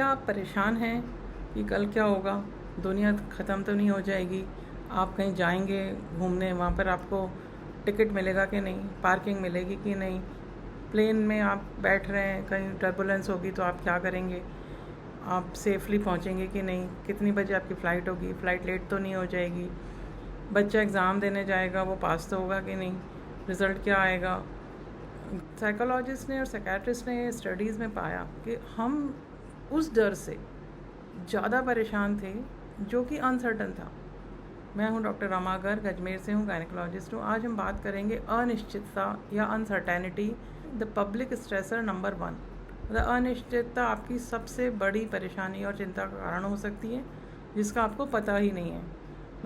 क्या आप परेशान हैं कि कल क्या होगा? दुनिया ख़त्म तो नहीं हो जाएगी? आप कहीं जाएंगे घूमने, वहाँ पर आपको टिकट मिलेगा कि नहीं, पार्किंग मिलेगी कि नहीं, प्लेन में आप बैठ रहे हैं, कहीं टर्बुलेंस होगी तो आप क्या करेंगे, आप सेफली पहुँचेंगे कि नहीं, कितनी बजे आपकी फ़्लाइट होगी, फ़्लाइट लेट तो नहीं हो जाएगी, बच्चा एग्ज़ाम देने जाएगा वो पास तो होगा कि नहीं, रिज़ल्ट क्या आएगा। साइकोलॉजिस्ट ने और साइकेट्रिस्ट ने स्टडीज़ में पाया कि हम उस डर से ज़्यादा परेशान थे जो कि अनसर्टन था। मैं हूं डॉक्टर रमा गर्ग, अजमेर से हूं, गायनेकोलॉजिस्ट हूं। आज हम बात करेंगे अनिश्चितता या uncertainty, the public stressor number 1। अनिश्चितता आपकी सबसे बड़ी परेशानी और चिंता का कारण हो सकती है जिसका आपको पता ही नहीं है।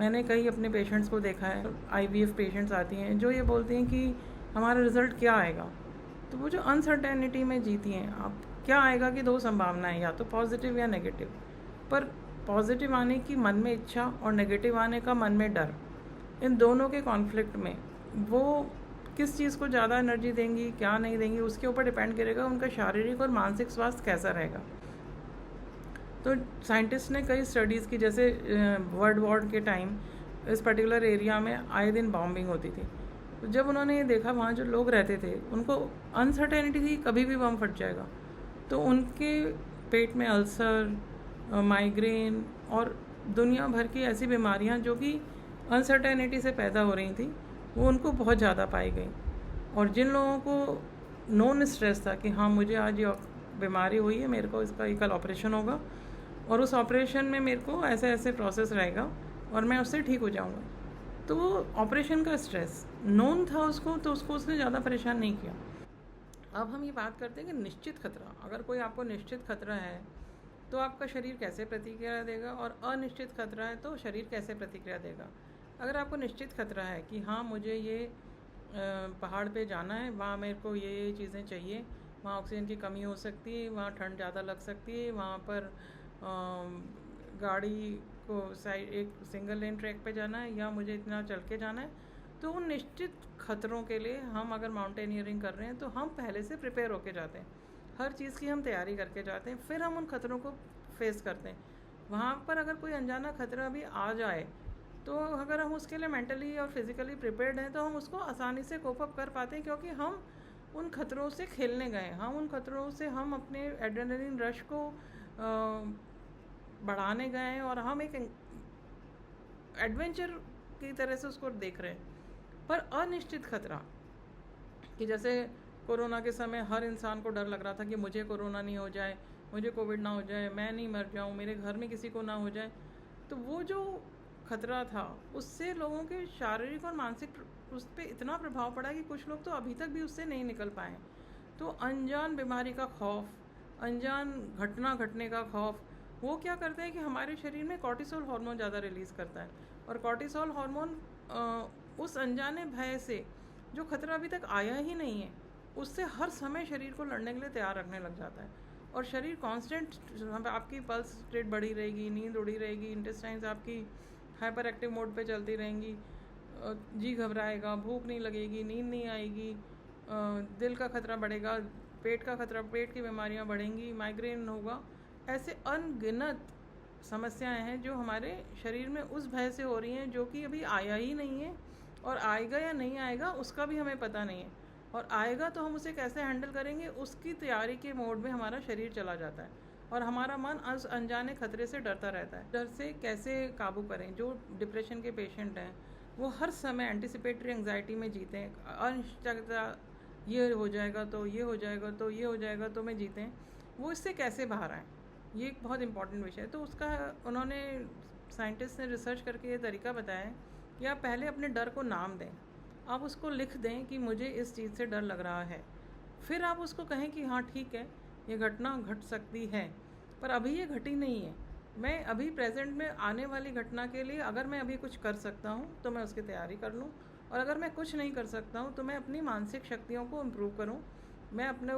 मैंने कई अपने पेशेंट्स को देखा है, IVF पेशेंट्स आती हैं जो ये बोलती हैं कि हमारा रिज़ल्ट क्या आएगा। तो वो जो अनसर्टेनिटी में जीती हैं, आप क्या आएगा कि दो संभावनाएं, या तो पॉजिटिव या नेगेटिव। पर पॉजिटिव आने की मन में इच्छा और नेगेटिव आने का मन में डर, इन दोनों के कॉन्फ्लिक्ट में वो किस चीज़ को ज़्यादा एनर्जी देंगी, क्या नहीं देंगी, उसके ऊपर डिपेंड करेगा उनका शारीरिक और मानसिक स्वास्थ्य कैसा रहेगा। तो साइंटिस्ट ने कई स्टडीज़ की, जैसे वर्ल्ड वॉर के टाइम इस पर्टिकुलर एरिया में आए दिन बॉम्बिंग होती थी। तो जब उन्होंने ये देखा वहाँ जो लोग रहते थे उनको अनसर्टेनिटी थी कभी भी बम फट जाएगा, तो उनके पेट में अल्सर, माइग्रेन और दुनिया भर की ऐसी बीमारियाँ जो कि अनसर्टेनिटी से पैदा हो रही थी वो उनको बहुत ज़्यादा पाई गई। और जिन लोगों को नॉन स्ट्रेस था कि हाँ मुझे आज ये बीमारी हुई है, मेरे को इसका कल ऑपरेशन होगा और उस ऑपरेशन में मेरे को ऐसे ऐसे प्रोसेस रहेगा और मैं उससे ठीक हो जाऊँगा, तो वो ऑपरेशन का स्ट्रेस नोन था उसको, तो उसको उसने ज़्यादा परेशान नहीं किया। अब हम ये बात करते हैं कि निश्चित खतरा, अगर कोई आपको निश्चित खतरा है तो आपका शरीर कैसे प्रतिक्रिया देगा, और अनिश्चित खतरा है तो शरीर कैसे प्रतिक्रिया देगा। अगर आपको निश्चित खतरा है कि हाँ मुझे ये पहाड़ पे जाना है, वहाँ मेरे को ये चीज़ें चाहिए, वहाँ ऑक्सीजन की कमी हो सकती है, वहाँ ठंड ज़्यादा लग सकती है, वहाँ पर गाड़ी को साइड एक सिंगल लेन ट्रैक पे जाना है, या मुझे इतना चल के जाना है, तो उन निश्चित खतरों के लिए हम अगर माउंटेनियरिंग कर रहे हैं तो हम पहले से प्रिपेयर होके जाते हैं, हर चीज़ की हम तैयारी करके जाते हैं, फिर हम उन खतरों को फेस करते हैं। वहाँ पर अगर कोई अनजाना खतरा भी आ जाए तो अगर हम उसके लिए मेंटली और फिज़िकली प्रिपेयर्ड हैं तो हम उसको आसानी से कोप अप कर पाते हैं, क्योंकि हम उन खतरों से खेलने गए, हम उन खतरों से हम अपने एड्रेनलिन रश को बढ़ाने गए हैं और हम एक एडवेंचर की तरह से उसको देख रहे हैं। पर अनिश्चित खतरा कि जैसे कोरोना के समय हर इंसान को डर लग रहा था कि मुझे कोरोना नहीं हो जाए, मुझे कोविड ना हो जाए, मैं नहीं मर जाऊं, मेरे घर में किसी को ना हो जाए, तो वो जो खतरा था उससे लोगों के शारीरिक और मानसिक उस पर इतना प्रभाव पड़ा कि कुछ लोग तो अभी तक भी उससे नहीं निकल पाए। तो अनजान बीमारी का खौफ, अनजान घटना घटने का खौफ, वो क्या करता है कि हमारे शरीर में कॉर्टिसोल हार्मोन ज़्यादा रिलीज़ करता है, और कॉर्टिसोल हार्मोन उस अनजाने भय से जो खतरा अभी तक आया ही नहीं है उससे हर समय शरीर को लड़ने के लिए तैयार रखने लग जाता है। और शरीर कांस्टेंट, आपकी पल्स रेट बढ़ी रहेगी, नींद उड़ी रहेगी, इंटेस्टाइन्स आपकी हाइपर एक्टिव मोड पे चलती रहेंगी, जी घबराएगा, भूख नहीं लगेगी, नींद नहीं आएगी, दिल का खतरा बढ़ेगा, पेट का खतरा, पेट की बीमारियां बढ़ेंगी, माइग्रेन होगा। ऐसे अनगिनत समस्याएं हैं जो हमारे शरीर में उस भय से हो रही हैं जो कि अभी आया ही नहीं है, और आएगा या नहीं आएगा उसका भी हमें पता नहीं है, और आएगा तो हम उसे कैसे हैंडल करेंगे उसकी तैयारी के मोड में हमारा शरीर चला जाता है, और हमारा मन उस अनजाने खतरे से डरता रहता है। डर से कैसे काबू करें? जो डिप्रेशन के पेशेंट हैं वो हर समय एंटिसिपेटरी एंग्जाइटी में जीते हैं, अनिश्चितता, ये हो जाएगा तो ये हो जाएगा तो ये हो जाएगा तो में जीते हैं, वो इससे कैसे बाहर आएँ, ये एक बहुत इंपॉर्टेंट विषय है। तो उसका उन्होंने, साइंटिस्ट ने रिसर्च करके ये तरीका बताया कि आप पहले अपने डर को नाम दें, आप उसको लिख दें कि मुझे इस चीज़ से डर लग रहा है, फिर आप उसको कहें कि हाँ ठीक है ये घटना घट सकती है पर अभी ये घटी नहीं है, मैं अभी प्रेजेंट में आने वाली घटना के लिए अगर मैं अभी कुछ कर सकता हूँ तो मैं उसकी तैयारी कर लूँ, और अगर मैं कुछ नहीं कर सकता हूँ तो मैं अपनी मानसिक शक्तियों को इम्प्रूव करूँ, मैं अपने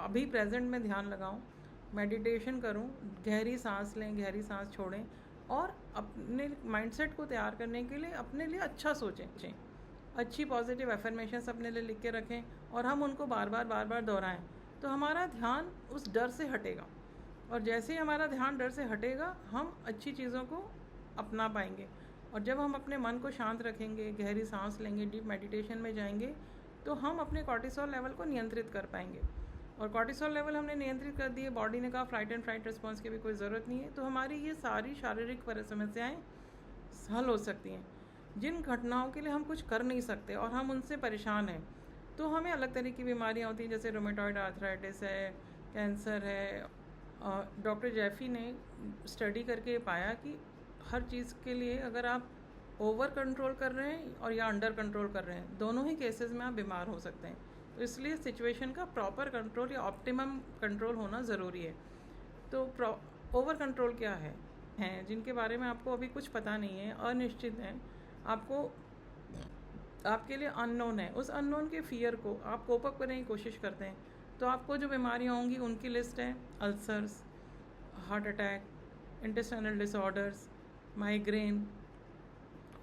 अभी प्रेजेंट में ध्यान लगाऊँ, मेडिटेशन करूं, गहरी सांस लें, गहरी सांस छोड़ें, और अपने माइंडसेट को तैयार करने के लिए अपने लिए अच्छा सोचें, अच्छी पॉजिटिव एफर्मेशंस अपने लिए लिख के रखें और हम उनको बार बार दोहराएं, तो हमारा ध्यान उस डर से हटेगा। और जैसे ही हमारा ध्यान डर से हटेगा, हम अच्छी चीज़ों को अपना पाएंगे। और जब हम अपने मन को शांत रखेंगे, गहरी सांस लेंगे, डीप मेडिटेशन में जाएंगे, तो हम अपने कॉर्टिसोल लेवल को नियंत्रित कर पाएंगे। और कॉर्टिसोल लेवल हमने नियंत्रित कर दिए, बॉडी ने कहा फ्लाइट एंड फ्राइट रिस्पॉन्स की भी कोई ज़रूरत नहीं है, तो हमारी ये सारी शारीरिक समस्याएँ हल हो सकती हैं। जिन घटनाओं के लिए हम कुछ कर नहीं सकते और हम उनसे परेशान हैं, तो हमें अलग तरह की बीमारियाँ होती हैं, जैसे रोमेटॉइड आर्थराइटिस है, कैंसर है। डॉक्टर जेफी ने स्टडी करके पाया कि हर चीज़ के लिए अगर आप ओवर कंट्रोल कर रहे हैं और या अंडर कंट्रोल कर रहे हैं, दोनों ही केसेस में आप बीमार हो सकते हैं। तो इसलिए सिचुएशन का प्रॉपर कंट्रोल या ऑप्टिमम कंट्रोल होना ज़रूरी है। तो ओवर कंट्रोल क्या है हैं जिनके बारे में आपको अभी कुछ पता नहीं है, अनिश्चित हैं, आपको आपके लिए अननोन है, उस अननोन के फियर को आप कोप अप करने की कोशिश करते हैं, तो आपको जो बीमारियाँ होंगी उनकी लिस्ट है: ulcers, heart attack, intestinal disorders, migraine.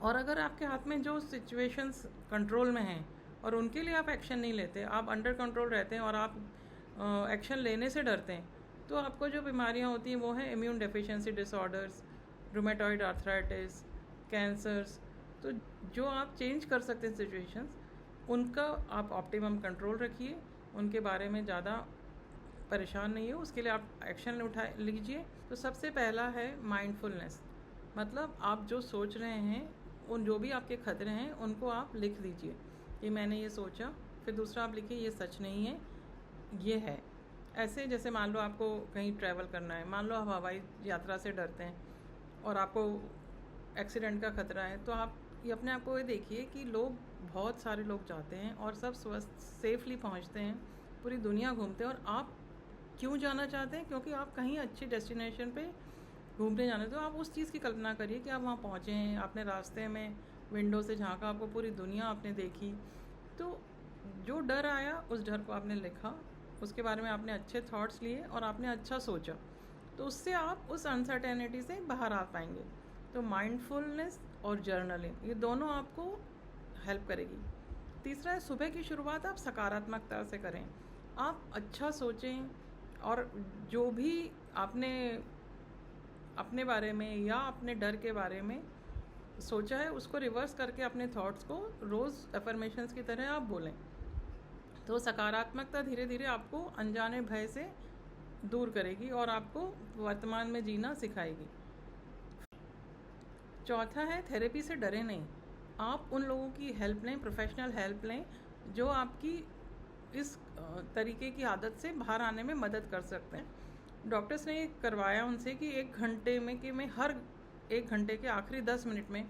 और अगर आपके हाथ में जो सिचुएशंस कंट्रोल में हैं और उनके लिए आप एक्शन नहीं लेते, आप अंडर कंट्रोल रहते हैं और आप एक्शन लेने से डरते हैं, तो आपको जो बीमारियां होती हैं वो हैं immune deficiency disorders, rheumatoid arthritis, cancers. तो जो आप चेंज कर सकते हैं सिचुएशंस, उनका आप ऑप्टिमम कंट्रोल रखिए, उनके बारे में ज़्यादा परेशान नहीं हो, उसके लिए आप एक्शन उठा लीजिए। तो सबसे पहला है माइंडफुलनेस, मतलब आप जो सोच रहे हैं, उन जो भी आपके खतरे हैं उनको आप लिख दीजिए कि मैंने ये सोचा। फिर दूसरा आप लिखिए ये सच नहीं है, ये है। ऐसे जैसे मान लो आपको कहीं ट्रैवल करना है, मान लो आप हवाई यात्रा से डरते हैं और आपको एक्सीडेंट का खतरा है, तो आप ये अपने आप को ये देखिए कि बहुत सारे लोग जाते हैं और सब स्वस्थ सेफली पहुंचते हैं, पूरी दुनिया घूमते हैं, और आप क्यों जाना चाहते हैं? क्योंकि आप कहीं अच्छी डेस्टिनेशन पे घूमने जाना है। तो आप उस चीज़ की कल्पना करिए कि आप वहाँ पहुँचे हैं, आपने रास्ते में विंडो से झांका, आपको पूरी दुनिया आपने देखी। तो जो डर आया उस डर को आपने लिखा, उसके बारे में आपने अच्छे थॉट्स लिए और आपने अच्छा सोचा, तो उससे आप उस अनसर्टेनिटी से बाहर आ पाएंगे। तो माइंडफुलनेस और जर्नलिंग, ये दोनों आपको हेल्प करेगी। तीसरा है सुबह की शुरुआत आप सकारात्मकता से करें, आप अच्छा सोचें और जो भी आपने अपने बारे में या अपने डर के बारे में सोचा है उसको रिवर्स करके अपने थॉट्स को रोज़ अफर्मेशंस की तरह आप बोलें। तो सकारात्मकता धीरे धीरे आपको अनजाने भय से दूर करेगी और आपको वर्तमान में जीना सिखाएगी। चौथा है थेरेपी से डरे नहीं, आप उन लोगों की हेल्प लें, प्रोफेशनल हेल्प लें, जो आपकी इस तरीके की आदत से बाहर आने में मदद कर सकते हैं। डॉक्टर्स ने करवाया उनसे कि 1 घंटे में कि मैं हर 1 घंटे के आखिरी 10 मिनट में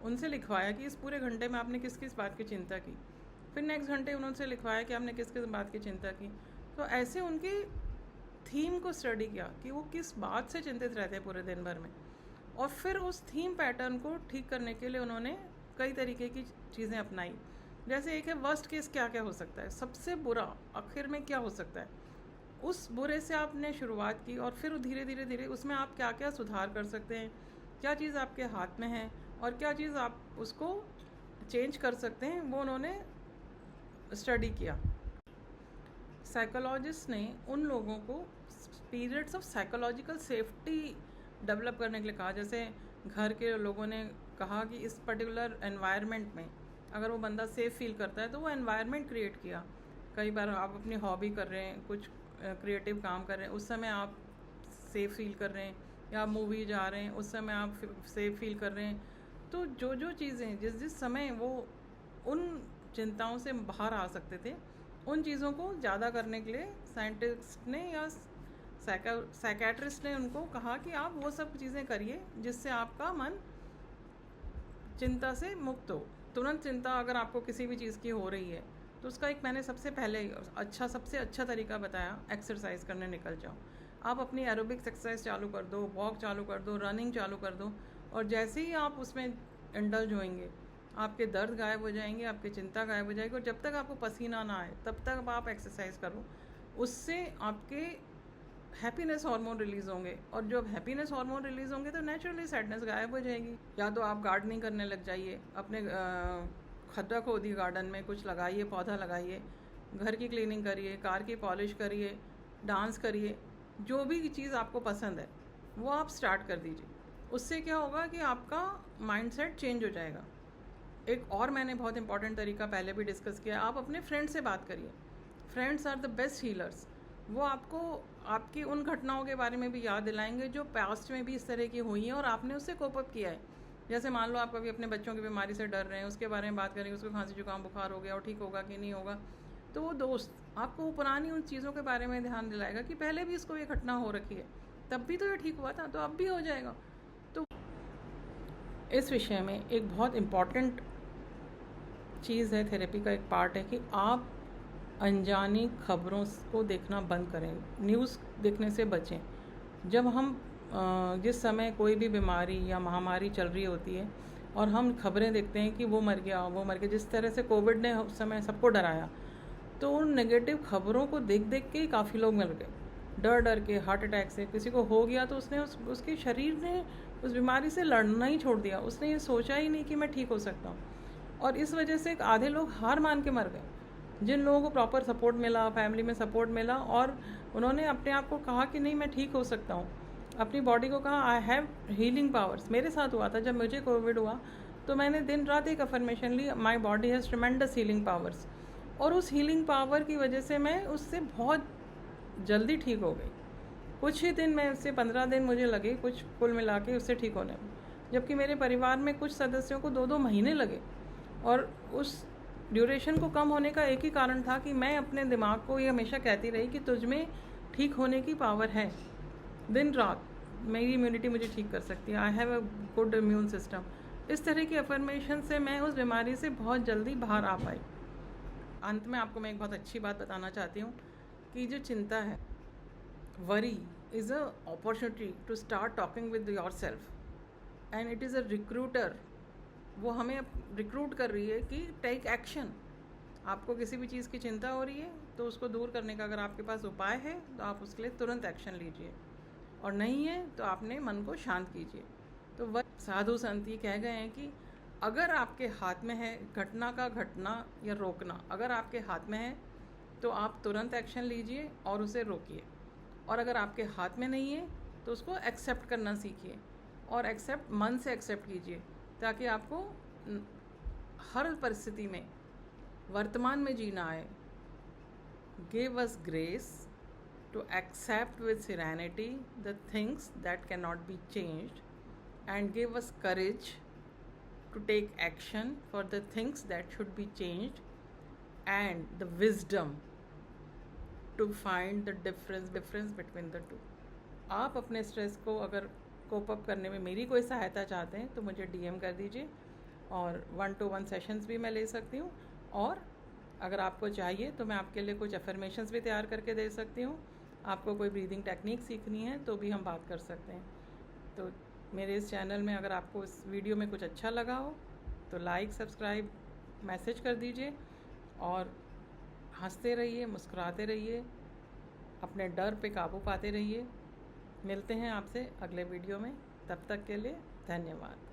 उनसे लिखवाया कि इस पूरे घंटे में आपने किस किस बात की चिंता की। फिर नेक्स्ट घंटे उन्होंने लिखवाया कि आपने किस किस बात की चिंता की। तो ऐसे उनके थीम को स्टडी किया कि वो किस बात से चिंतित रहते हैं पूरे दिन भर में, और फिर उस थीम पैटर्न को ठीक करने के लिए उन्होंने कई तरीके की चीज़ें अपनाई। जैसे एक है वर्स्ट केस क्या क्या हो सकता है, सबसे बुरा आखिर में क्या हो सकता है, उस बुरे से आपने शुरुआत की और फिर धीरे धीरे धीरे उसमें आप क्या क्या सुधार कर सकते हैं, क्या चीज़ आपके हाथ में है और क्या चीज़ आप उसको चेंज कर सकते हैं, वो उन्होंने स्टडी किया। साइकोलॉजिस्ट ने उन लोगों को periods of psychological safety develop करने के लिए कहा। जैसे घर के लोगों ने कहा कि इस पर्टिकुलर एनवायरनमेंट में अगर वो बंदा सेफ़ फील करता है तो वो एनवायरनमेंट क्रिएट किया। कई बार आप अपनी हॉबी कर रहे हैं, कुछ क्रिएटिव काम कर रहे हैं, उस समय आप सेफ़ फील कर रहे हैं, या आप मूवी जा रहे हैं उस समय आप सेफ़ फील कर रहे हैं। तो जो जो चीज़ें जिस समय वो उन चिंताओं से बाहर आ सकते थे, उन चीज़ों को ज़्यादा करने के लिए साइंटिस्ट ने या साइकेट्रिस्ट ने उनको कहा कि आप वो सब चीज़ें करिए जिससे आपका मन चिंता से मुक्त हो। तुरंत चिंता अगर आपको किसी भी चीज़ की हो रही है तो उसका एक मैंने सबसे अच्छा तरीका बताया, एक्सरसाइज करने निकल जाओ। आप अपनी एरोबिक्स एक्सरसाइज चालू कर दो, वॉक चालू कर दो, रनिंग चालू कर दो, और जैसे ही आप उसमें इंडल्ज होंगे आपके दर्द गायब हो जाएंगे, आपकी चिंता गायब हो जाएगी। और जब तक आपको पसीना ना आए तब तक आप एक्सरसाइज करो, उससे आपके हैप्पीनेस हार्मोन रिलीज़ होंगे, और जब हैप्पीनेस हार्मोन रिलीज़ होंगे तो नेचुरली सैडनेस गायब हो जाएगी। या तो आप गार्डनिंग करने लग जाइए, अपने खड्डा खोदिए, गार्डन में कुछ लगाइए, पौधा लगाइए, घर की क्लीनिंग करिए, कार की पॉलिश करिए, डांस करिए। जो भी चीज़ आपको पसंद है वो आप स्टार्ट कर दीजिए। उससे क्या होगा कि आपका माइंडसेट चेंज हो जाएगा। एक और मैंने बहुत इंपॉर्टेंट तरीका पहले भी डिस्कस किया, आप अपने फ्रेंड से बात करिए। Friends are the best healers. वो आपको आपकी उन घटनाओं के बारे में भी याद दिलाएंगे जो पास्ट में भी इस तरह की हुई हैं और आपने उससे कोप अप किया है। जैसे मान लो आप कभी अपने बच्चों की बीमारी से डर रहे हैं, उसके बारे में बात करेंगे, उसको खांसी जुकाम बुखार हो गया और ठीक होगा कि नहीं होगा, तो वो दोस्त आपको वो पुरानी उन चीज़ों के बारे में ध्यान दिलाएगा कि पहले भी इसको ये घटना हो रखी है, तब भी तो ये ठीक हुआ था, तो अब भी हो जाएगा। तो इस विषय में एक बहुत इम्पॉर्टेंट चीज़ है, थेरेपी का एक पार्ट है कि आप अनजानी खबरों को देखना बंद करें, न्यूज़ देखने से बचें। जब हम जिस समय कोई भी बीमारी या महामारी चल रही होती है और हम खबरें देखते हैं कि वो मर गया, जिस तरह से कोविड ने उस समय सबको डराया, तो उन नेगेटिव खबरों को देख देख के ही काफ़ी लोग मर गए, डर डर के। हार्ट अटैक से किसी को हो गया तो उसने उसके शरीर ने उस बीमारी से लड़ना ही छोड़ दिया, उसने ये सोचा ही नहीं कि मैं ठीक हो सकता हूँ। और इस वजह से आधे लोग हार मान के मर गए। जिन लोगों को प्रॉपर सपोर्ट मिला, फैमिली में सपोर्ट मिला और उन्होंने अपने आप को कहा कि नहीं मैं ठीक हो सकता हूँ, अपनी बॉडी को कहा आई हैव हीलिंग पावर्स। मेरे साथ हुआ था, जब मुझे कोविड हुआ तो मैंने दिन रात एक अफर्मेशन ली, my body has tremendous healing powers. और उस हीलिंग पावर की वजह से मैं उससे बहुत जल्दी ठीक हो गई। कुछ ही दिन में, उससे 15 दिन मुझे लगे कुछ कुल मिला के उससे ठीक होने में, जबकि मेरे परिवार में कुछ सदस्यों को 2-2 महीने लगे। और उस ड्यूरेशन को कम होने का एक ही कारण था कि मैं अपने दिमाग को ये हमेशा कहती रही कि तुझ में ठीक होने की पावर है, दिन रात मेरी इम्यूनिटी मुझे ठीक कर सकती है, I have a good immune system. इस तरह की अफर्मेशन से मैं उस बीमारी से बहुत जल्दी बाहर आ पाई। अंत में आपको मैं एक बहुत अच्छी बात बताना चाहती हूँ कि जो चिंता है, worry is a opportunity to start talking with yourself and it is a recruiter. वो हमें रिक्रूट कर रही है कि टेक एक्शन। आपको किसी भी चीज़ की चिंता हो रही है तो उसको दूर करने का अगर आपके पास उपाय है तो आप उसके लिए तुरंत एक्शन लीजिए, और नहीं है तो आपने मन को शांत कीजिए। तो वह साधु संत ये कह गए हैं कि अगर आपके हाथ में है घटना का घटना या रोकना, अगर आपके हाथ में है तो आप तुरंत एक्शन लीजिए और उसे रोकिए, और अगर आपके हाथ में नहीं है तो उसको एक्सेप्ट करना सीखिए, और एक्सेप्ट मन से एक्सेप्ट कीजिए, ताकि आपको हर परिस्थिति में वर्तमान में जीना आए। Give us grace to accept with serenity the things that cannot be changed, and give us courage to take action for the things that should be changed, and the wisdom to find the difference between the two. आप अपने stress को अगर cope up करने में मेरी कोई सहायता चाहते हैं तो मुझे DM कर दीजिए, और 1-to-1 सेशंस भी मैं ले सकती हूँ, और अगर आपको चाहिए तो मैं आपके लिए कुछ अफर्मेशंस भी तैयार करके दे सकती हूँ। आपको कोई ब्रीदिंग टेक्निक सीखनी है तो भी हम बात कर सकते हैं। तो मेरे इस चैनल में अगर आपको इस वीडियो में कुछ अच्छा लगा हो तो लाइक, सब्सक्राइब, मैसेज कर दीजिए, और हंसते रहिए, मुस्कुराते रहिए, अपने डर पे काबू पाते रहिए। मिलते हैं आपसे अगले वीडियो में, तब तक के लिए धन्यवाद।